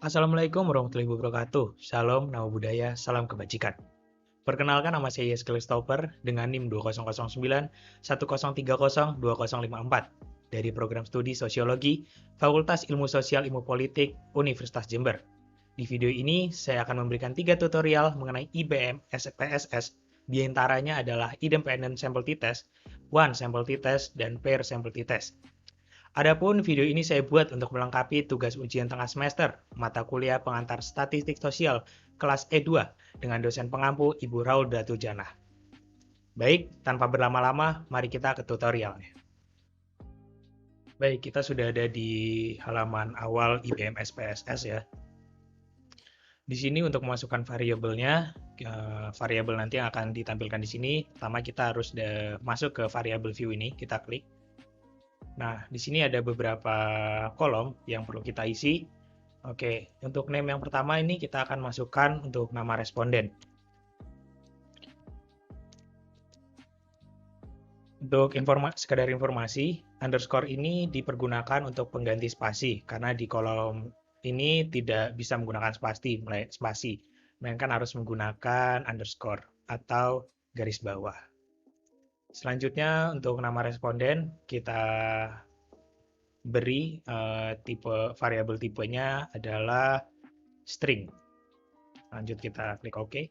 Assalamualaikum warahmatullahi wabarakatuh. Shalom, nama budaya, salam kebajikan. Perkenalkan, nama saya Yeskiel Stopper dengan NIM 2009-1030-2054 dari program studi Sosiologi Fakultas Ilmu Sosial Ilmu Politik Universitas Jember. Di video ini, saya akan memberikan 3 tutorial mengenai IBM SPSS, di antaranya adalah Independent Sample T-Test, One Sample T-Test, dan Pair Sample T-Test. Adapun video ini saya buat untuk melengkapi tugas ujian tengah semester mata kuliah pengantar statistik sosial kelas E2 dengan dosen pengampu Ibu Raul Datujana. Baik, tanpa berlama-lama, mari kita ke tutorialnya. Baik, kita sudah ada di halaman awal IBM SPSS ya. Di sini untuk memasukkan variabelnya, variabel nanti yang akan ditampilkan di sini. Pertama kita harus masuk ke variabel view ini, kita klik. Nah, di sini ada beberapa kolom yang perlu kita isi. Oke, untuk name yang pertama ini kita akan masukkan untuk nama responden. Untuk sekadar informasi, underscore ini dipergunakan untuk pengganti spasi, karena di kolom ini tidak bisa menggunakan spasi, melainkan harus menggunakan underscore atau garis bawah. Selanjutnya untuk nama responden kita beri variabel tipenya adalah string. Lanjut kita klik OK.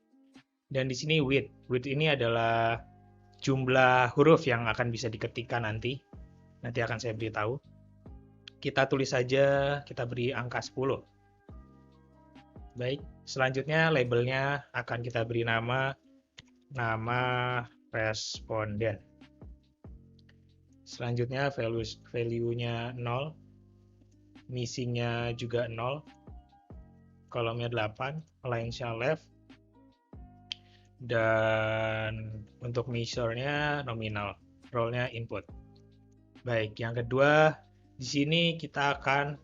Dan di sini width. Width ini adalah jumlah huruf yang akan bisa diketikkan nanti. Nanti akan saya beritahu. Kita tulis saja, kita beri angka 10. Baik, selanjutnya labelnya akan kita beri nama responden. Selanjutnya value-nya 0, missing-nya juga 0, kolomnya 8, align-nya left, dan untuk measure-nya nominal, role-nya input. Baik, yang kedua, di sini kita akan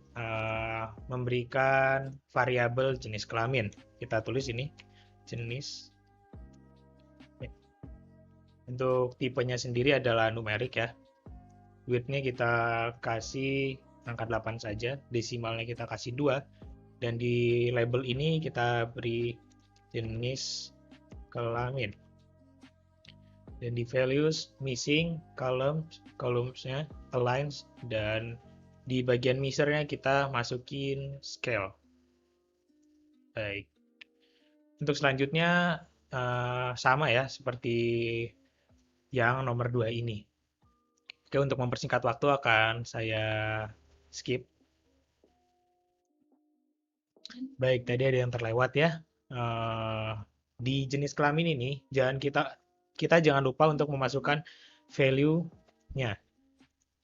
memberikan variabel jenis kelamin. Kita tulis ini, jenis. Untuk tipenya sendiri adalah numerik ya. Width-nya kita kasih angka 8 saja, desimalnya kita kasih 2, dan di label ini kita beri jenis kelamin. Dan di values, missing, columns-nya, aligns, dan di bagian measure-nya kita masukin scale. Baik. Untuk selanjutnya sama ya, seperti yang nomor 2 ini. Oke, untuk mempersingkat waktu akan saya skip. Baik, tadi ada yang terlewat ya. Di jenis kelamin ini, kita jangan lupa untuk memasukkan value-nya.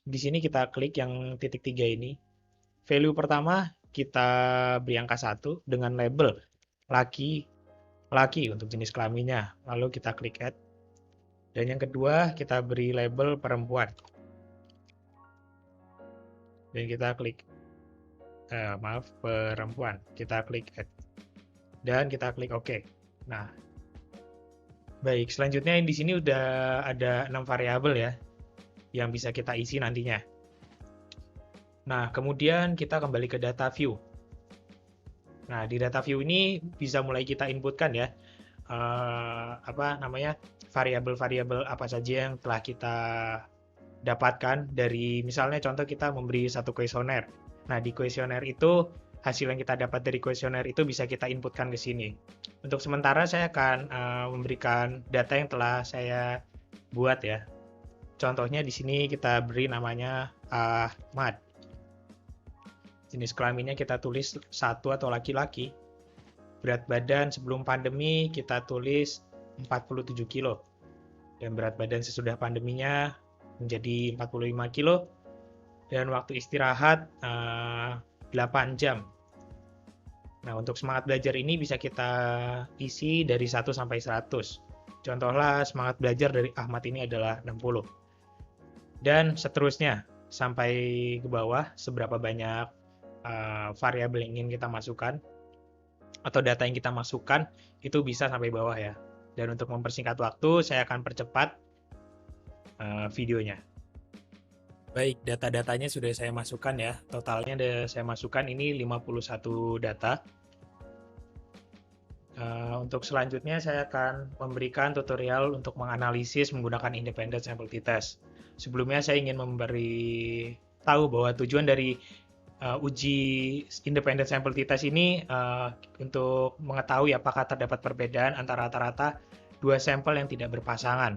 Di sini kita klik yang titik 3 ini. Value pertama kita beri angka 1 dengan label laki untuk jenis kelaminnya. Lalu kita klik add. Dan yang kedua kita beri label perempuan. Dan kita klik perempuan. Kita klik add. Dan kita klik OK. Nah, baik, selanjutnya di sini udah ada 6 variabel ya yang bisa kita isi nantinya. Nah, kemudian kita kembali ke data view. Nah, di data view ini bisa mulai kita inputkan ya. Variabel-variabel apa saja yang telah kita dapatkan dari misalnya contoh kita memberi satu kuesioner. Nah, di kuesioner itu hasil yang kita dapat dari kuesioner itu bisa kita inputkan ke sini. Untuk sementara saya akan memberikan data yang telah saya buat ya. Contohnya di sini kita beri namanya Ahmad. Jenis kelaminnya kita tulis 1 atau laki-laki. Berat badan sebelum pandemi kita tulis 47 kilo. Dan berat badan sesudah pandeminya menjadi 45 kilo. Dan waktu istirahat 8 jam. Nah, untuk semangat belajar ini bisa kita isi dari 1 sampai 100. Contohlah semangat belajar dari Ahmad ini adalah 60. Dan seterusnya sampai ke bawah seberapa banyak variabel yang ingin kita masukkan atau data yang kita masukkan itu bisa sampai bawah ya. Dan untuk mempersingkat waktu saya akan percepat videonya. Baik, data-datanya sudah saya masukkan ya. Totalnya saya masukkan ini 51 data. Untuk selanjutnya saya akan memberikan tutorial untuk menganalisis menggunakan independent sample t-test. Sebelumnya saya ingin memberi tahu bahwa tujuan dari uji independent sample t-test ini untuk mengetahui apakah terdapat perbedaan antara rata-rata dua sampel yang tidak berpasangan.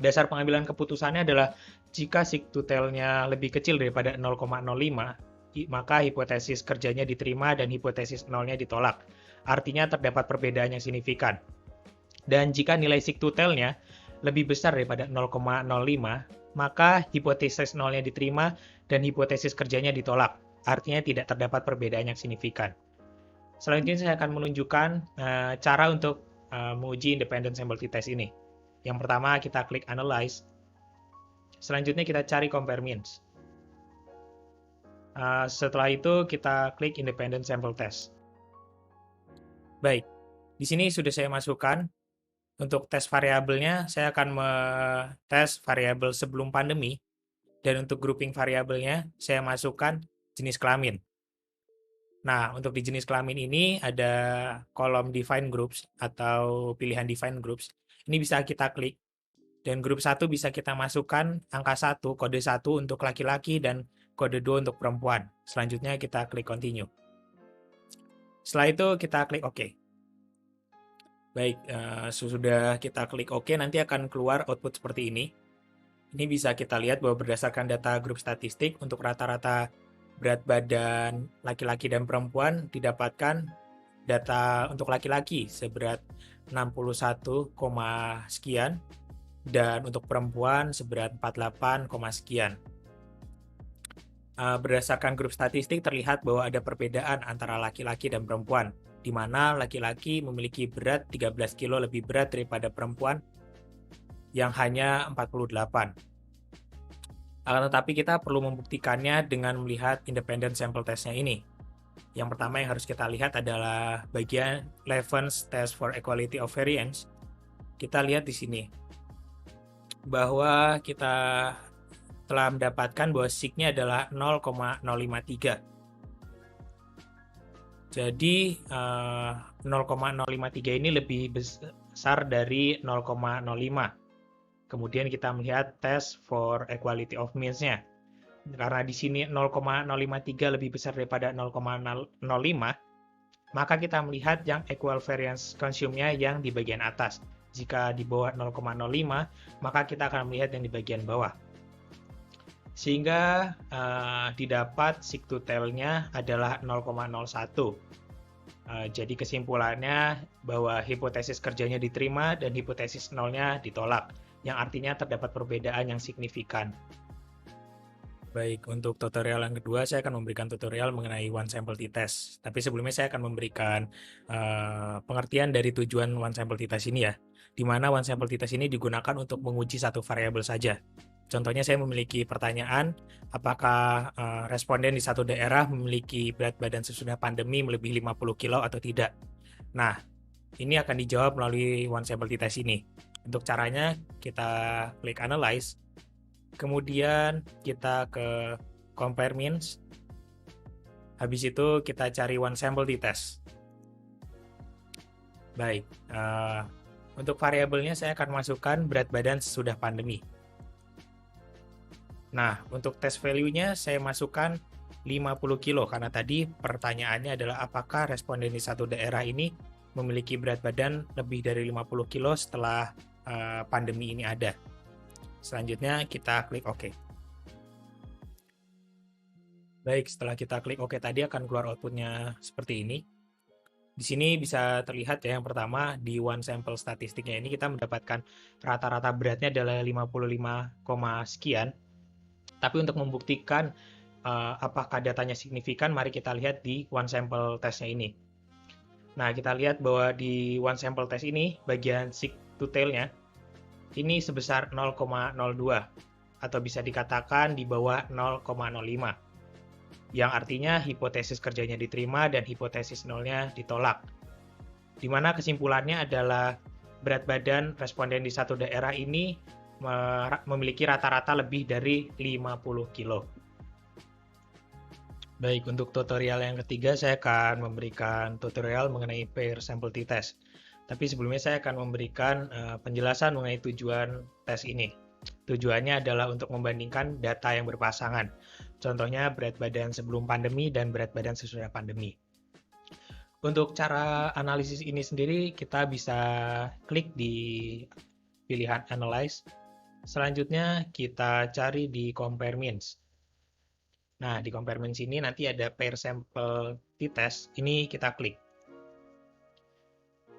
Dasar pengambilan keputusannya adalah jika sigtutelnya lebih kecil daripada 0,05, maka hipotesis kerjanya diterima dan hipotesis nolnya ditolak. Artinya terdapat perbedaan yang signifikan. Dan jika nilai sigtutelnya lebih besar daripada 0,05, maka hipotesis nolnya diterima dan hipotesis kerjanya ditolak. Artinya tidak terdapat perbedaan yang signifikan. Selanjutnya saya akan menunjukkan cara untuk menguji independent sample t-test ini. Yang pertama kita klik Analyze. Selanjutnya kita cari Compare Means. Setelah itu kita klik Independent Sample Test. Baik, di sini sudah saya masukkan. Untuk tes variabelnya, saya akan tes variabel sebelum pandemi. Dan untuk grouping variabelnya, saya masukkan jenis kelamin. Nah, untuk di jenis kelamin ini ada kolom Define Groups atau pilihan Define Groups. Ini bisa kita klik. Dan grup 1 bisa kita masukkan angka 1, kode 1 untuk laki-laki dan kode 2 untuk perempuan. Selanjutnya kita klik Continue. Setelah itu kita klik OK. Baik, sesudah kita klik OK, nanti akan keluar output seperti ini. Ini bisa kita lihat bahwa berdasarkan data grup statistik, untuk rata-rata berat badan laki-laki dan perempuan didapatkan data untuk laki-laki seberat 61, sekian, dan untuk perempuan seberat 48, sekian. Berdasarkan grup statistik terlihat bahwa ada perbedaan antara laki-laki dan perempuan, di mana laki-laki memiliki berat 13 kilo lebih berat daripada perempuan yang hanya 48. Tetapi kita perlu membuktikannya dengan melihat independent sample test-nya ini. Yang pertama yang harus kita lihat adalah bagian Levens Test for Equality of Variance. Kita lihat di sini bahwa kita telah mendapatkan bahwa sig-nya adalah 0,053. Jadi 0,053 ini lebih besar dari 0,05. Kemudian kita melihat test for equality of means-nya. Karena di sini 0,053 lebih besar daripada 0,05, maka kita melihat yang equal variance consume-nya yang di bagian atas. Jika di bawah 0,05, maka kita akan melihat yang di bagian bawah. Sehingga didapat sigtutelnya adalah 0,01. Jadi kesimpulannya bahwa hipotesis kerjanya diterima dan hipotesis nolnya ditolak, yang artinya terdapat perbedaan yang signifikan. Baik, untuk tutorial yang kedua saya akan memberikan tutorial mengenai one sample t-test. Tapi sebelumnya saya akan memberikan pengertian dari tujuan one sample t-test ini ya, di mana one sample t-test ini digunakan untuk menguji satu variabel saja. Contohnya saya memiliki pertanyaan, apakah responden di satu daerah memiliki berat badan sesudah pandemi melebihi 50 kilo atau tidak. Nah, ini akan dijawab melalui one sample t-test ini. Untuk caranya, kita klik Analyze, kemudian kita ke Compare Means, habis itu kita cari one sample t-test. Baik, untuk variabelnya saya akan masukkan berat badan sesudah pandemi. Nah, untuk test value-nya saya masukkan 50 kilo, karena tadi pertanyaannya adalah apakah responden di satu daerah ini memiliki berat badan lebih dari 50 kilo setelah pandemi ini ada. Selanjutnya kita klik OK. Baik, setelah kita klik OK tadi akan keluar outputnya seperti ini. Di sini bisa terlihat ya, yang pertama di one sample statistiknya ini kita mendapatkan rata-rata beratnya adalah 55, sekian. Tapi untuk membuktikan apakah datanya signifikan, mari kita lihat di one sample testnya ini. Nah, kita lihat bahwa di one sample test ini, bagian sigtutelnya ini sebesar 0,02 atau bisa dikatakan di bawah 0,05. Yang artinya hipotesis kerjanya diterima dan hipotesis nolnya ditolak. Di mana kesimpulannya adalah berat badan responden di satu daerah ini memiliki rata-rata lebih dari 50 kilo. Baik, untuk tutorial yang ketiga saya akan memberikan tutorial mengenai pair sample t-test. Tapi sebelumnya saya akan memberikan penjelasan mengenai tujuan tes ini. Tujuannya adalah untuk membandingkan data yang berpasangan. Contohnya berat badan sebelum pandemi dan berat badan sesudah pandemi. Untuk cara analisis ini sendiri, kita bisa klik di pilihan Analyze. Selanjutnya, kita cari di Compare Means. Nah, di Compare Means ini nanti ada Pair Sample T-Test. Ini kita klik.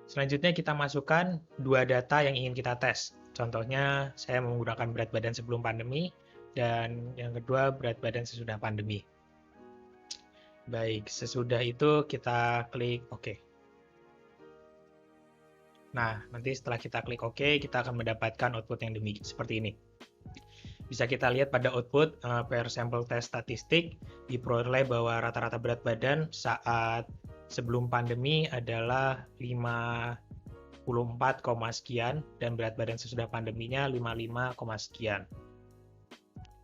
Selanjutnya, kita masukkan dua data yang ingin kita tes. Contohnya, saya menggunakan berat badan sebelum pandemi, dan yang kedua, berat badan sesudah pandemi. Baik, sesudah itu kita klik OK. Nah, nanti setelah kita klik OK, kita akan mendapatkan output yang demikian seperti ini. Bisa kita lihat pada output per sample test statistik diperoleh bahwa rata-rata berat badan saat sebelum pandemi adalah 54, sekian dan berat badan sesudah pandeminya 55, sekian.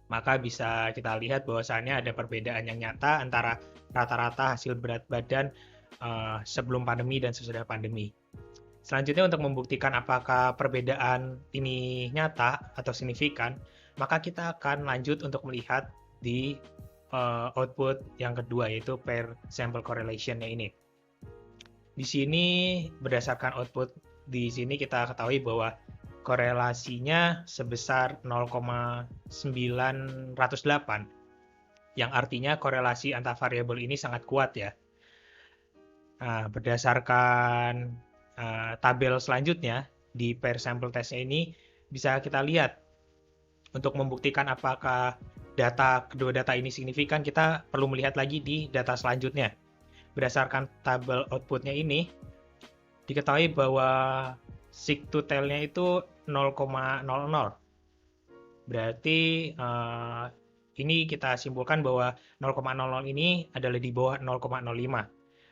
Maka bisa kita lihat bahwasannya ada perbedaan yang nyata antara rata-rata hasil berat badan sebelum pandemi dan sesudah pandemi. Selanjutnya untuk membuktikan apakah perbedaan ini nyata atau signifikan, maka kita akan lanjut untuk melihat di output yang kedua, yaitu pair sample correlation-nya ini. Di sini berdasarkan output di sini kita ketahui bahwa korelasinya sebesar 0,908, yang artinya korelasi antar variabel ini sangat kuat ya. Nah, berdasarkan tabel selanjutnya di pair sample test ini bisa kita lihat untuk membuktikan apakah kedua data ini signifikan, kita perlu melihat lagi di data selanjutnya. Berdasarkan tabel outputnya ini diketahui bahwa sig to tail-nya itu 0,00. Berarti ini kita simpulkan bahwa 0,00 ini adalah di bawah 0,05.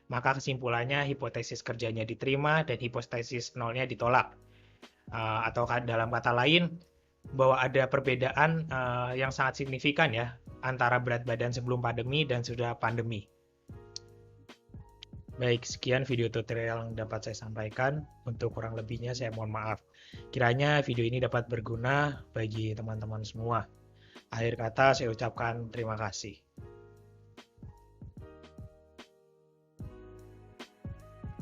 Maka kesimpulannya hipotesis kerjanya diterima dan hipotesis nolnya ditolak. Atau dalam kata lain, bahwa ada perbedaan yang sangat signifikan ya antara berat badan sebelum pandemi dan sudah pandemi. Baik, sekian video tutorial yang dapat saya sampaikan. Untuk kurang lebihnya saya mohon maaf. Kiranya video ini dapat berguna bagi teman-teman semua. Akhir kata saya ucapkan terima kasih.